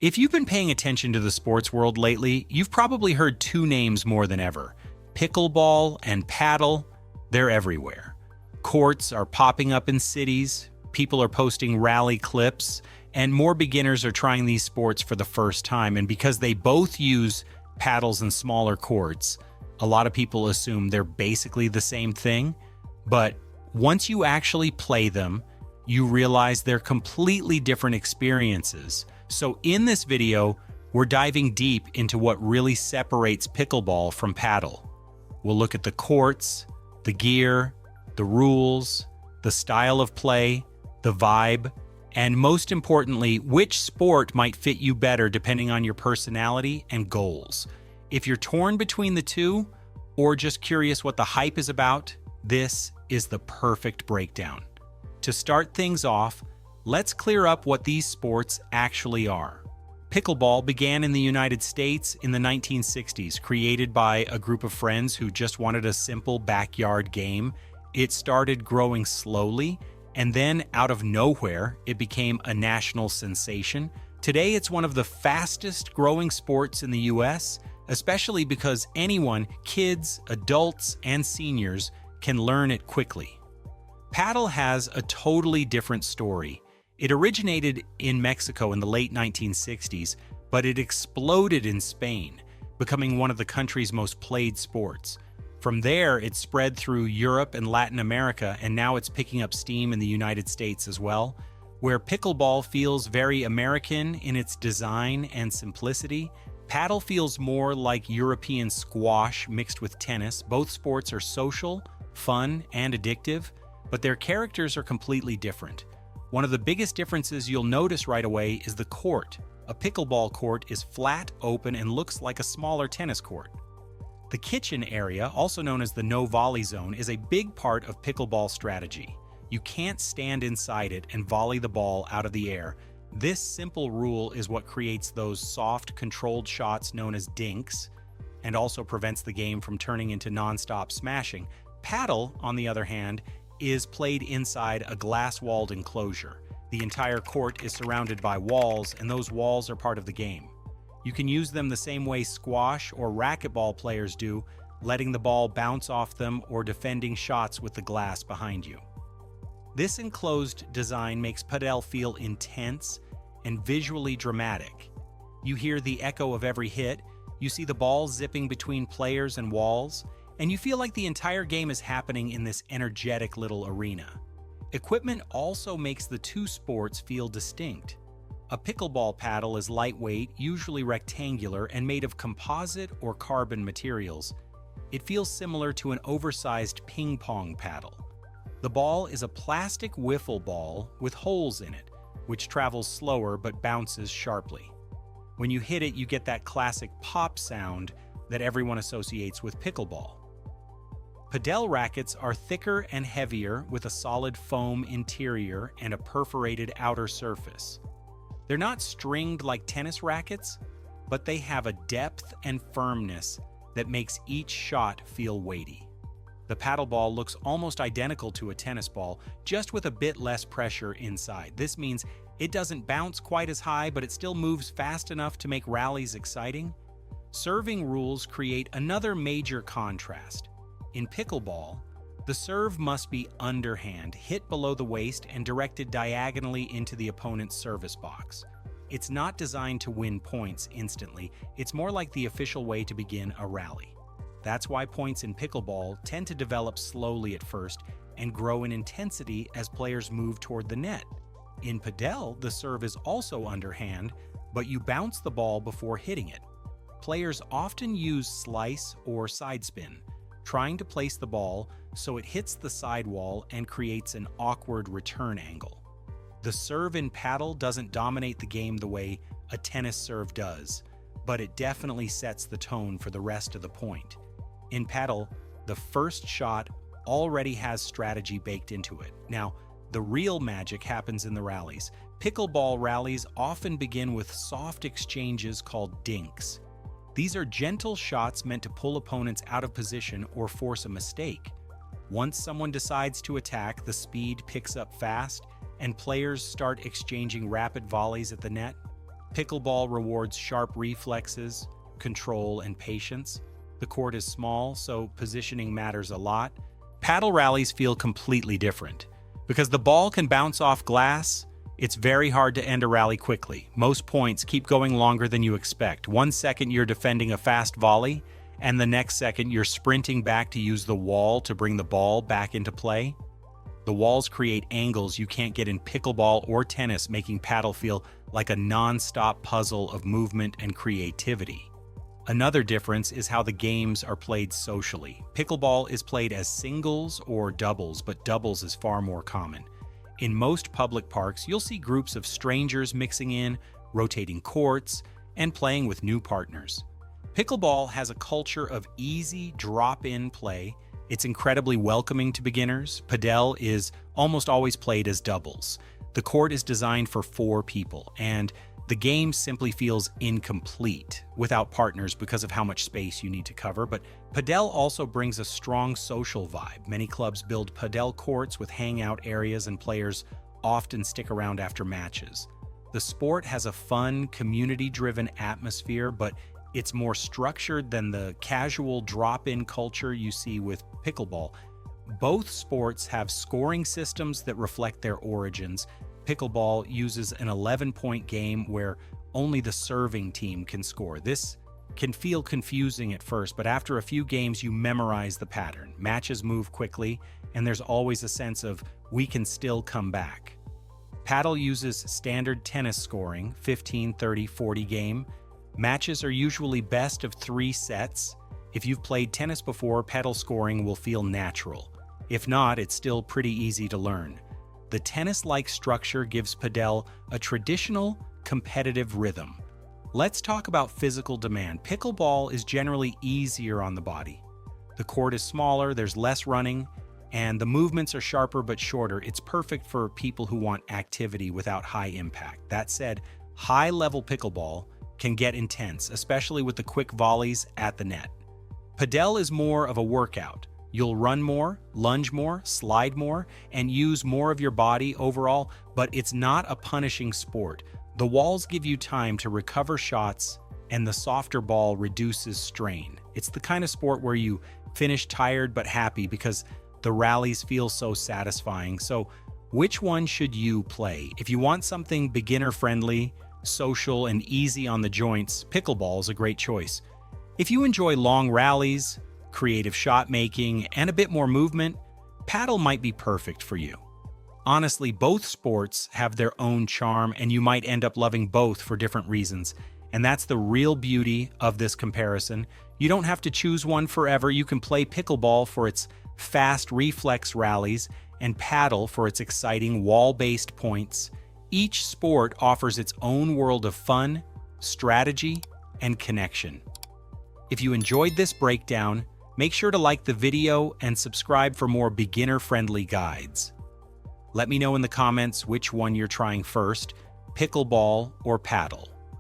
If you've been paying attention to the sports world lately, you've probably heard two names more than ever. Pickleball and Padel, they're everywhere. Courts are popping up in cities, people are posting rally clips, and more beginners are trying these sports for the first time. And because they both use paddles and smaller courts, a lot of people assume they're basically the same thing. But once you actually play them, you realize they're completely different experiences. So in this video, we're diving deep into what really separates pickleball from paddle. We'll look at the courts, the gear, the rules, the style of play, the vibe, and most importantly, which sport might fit you better depending on your personality and goals. If you're torn between the two, or just curious what the hype is about, this is the perfect breakdown. To start things off, let's clear up what these sports actually are. Pickleball began in the United States in the 1960s, created by a group of friends who just wanted a simple backyard game. It started growing slowly, and then out of nowhere, it became a national sensation. Today, it's one of the fastest growing sports in the US, especially because anyone, kids, adults, and seniors, can learn it quickly. Padel has a totally different story. It originated in Mexico in the late 1960s, but it exploded in Spain, becoming one of the country's most played sports. From there, it spread through Europe and Latin America, and now it's picking up steam in the United States as well. Where pickleball feels very American in its design and simplicity, Padel feels more like European squash mixed with tennis. Both sports are social, fun, and addictive, but their characters are completely different. One of the biggest differences you'll notice right away is the court. A pickleball court is flat, open, and looks like a smaller tennis court. The kitchen area, also known as the no-volley zone, is a big part of pickleball strategy. You can't stand inside it and volley the ball out of the air. This simple rule is what creates those soft, controlled shots known as dinks, and also prevents the game from turning into non-stop smashing. Padel, on the other hand, is played inside a glass-walled enclosure. The entire court is surrounded by walls, and those walls are part of the game. You can use them the same way squash or racquetball players do, letting the ball bounce off them or defending shots with the glass behind you. This enclosed design makes Padel feel intense and visually dramatic. You hear the echo of every hit, you see the ball zipping between players and walls, and you feel like the entire game is happening in this energetic little arena. Equipment also makes the two sports feel distinct. A pickleball paddle is lightweight, usually rectangular, and made of composite or carbon materials. It feels similar to an oversized ping pong paddle. The ball is a plastic wiffle ball with holes in it, which travels slower but bounces sharply. When you hit it, you get that classic pop sound that everyone associates with pickleball. Padel rackets are thicker and heavier with a solid foam interior and a perforated outer surface. They're not stringed like tennis rackets, but they have a depth and firmness that makes each shot feel weighty. The paddle ball looks almost identical to a tennis ball, just with a bit less pressure inside. This means it doesn't bounce quite as high, but it still moves fast enough to make rallies exciting. Serving rules create another major contrast. In pickleball, the serve must be underhand, hit below the waist, and directed diagonally into the opponent's service box. It's not designed to win points instantly, it's more like the official way to begin a rally. That's why points in pickleball tend to develop slowly at first and grow in intensity as players move toward the net. In Padel, the serve is also underhand, but you bounce the ball before hitting it. Players often use slice or side spin, trying to place the ball so it hits the sidewall and creates an awkward return angle. The serve in Padel doesn't dominate the game the way a tennis serve does, but it definitely sets the tone for the rest of the point. In Padel, the first shot already has strategy baked into it. Now, the real magic happens in the rallies. Pickleball rallies often begin with soft exchanges called dinks. These are gentle shots meant to pull opponents out of position or force a mistake. Once someone decides to attack, the speed picks up fast, and players start exchanging rapid volleys at the net. Pickleball rewards sharp reflexes, control, and patience. The court is small, so positioning matters a lot. Paddle rallies feel completely different. Because the ball can bounce off glass, it's very hard to end a rally quickly. Most points keep going longer than you expect. 1 second you're defending a fast volley, and the next second you're sprinting back to use the wall to bring the ball back into play. The walls create angles you can't get in pickleball or tennis, making paddle feel like a non-stop puzzle of movement and creativity. Another difference is how the games are played socially. Pickleball is played as singles or doubles, but doubles is far more common. In most public parks, you'll see groups of strangers mixing in, rotating courts, and playing with new partners. Pickleball has a culture of easy drop-in play. It's incredibly welcoming to beginners. Padel is almost always played as doubles. The court is designed for 4 people, and the game simply feels incomplete without partners because of how much space you need to cover. But Padel also brings a strong social vibe. Many clubs build Padel courts with hangout areas, and players often stick around after matches. The sport has a fun, community-driven atmosphere, but it's more structured than the casual drop-in culture you see with pickleball. Both sports have scoring systems that reflect their origins. Pickleball uses an 11-point game where only the serving team can score. This can feel confusing at first, but after a few games you memorize the pattern. Matches move quickly, and there's always a sense of we can still come back. Padel uses standard tennis scoring, 15, 30, 40 game. Matches are usually best of 3 sets. If you've played tennis before, Padel scoring will feel natural. If not, it's still pretty easy to learn. The tennis-like structure gives Padel a traditional, competitive rhythm. Let's talk about physical demand. Pickleball is generally easier on the body. The court is smaller, there's less running, and the movements are sharper but shorter. It's perfect for people who want activity without high impact. That said, high-level pickleball can get intense, especially with the quick volleys at the net. Padel is more of a workout. You'll run more, lunge more, slide more, and use more of your body overall, but it's not a punishing sport. The walls give you time to recover shots, and the softer ball reduces strain. It's the kind of sport where you finish tired but happy because the rallies feel so satisfying. So, which one should you play? If you want something beginner-friendly, social, and easy on the joints, pickleball is a great choice. If you enjoy long rallies, creative shot making, and a bit more movement, Padel might be perfect for you. Honestly, both sports have their own charm, and you might end up loving both for different reasons. And that's the real beauty of this comparison. You don't have to choose one forever. You can play pickleball for its fast reflex rallies and Padel for its exciting wall-based points. Each sport offers its own world of fun, strategy, and connection. If you enjoyed this breakdown, make sure to like the video and subscribe for more beginner-friendly guides. Let me know in the comments which one you're trying first, pickleball or Padel.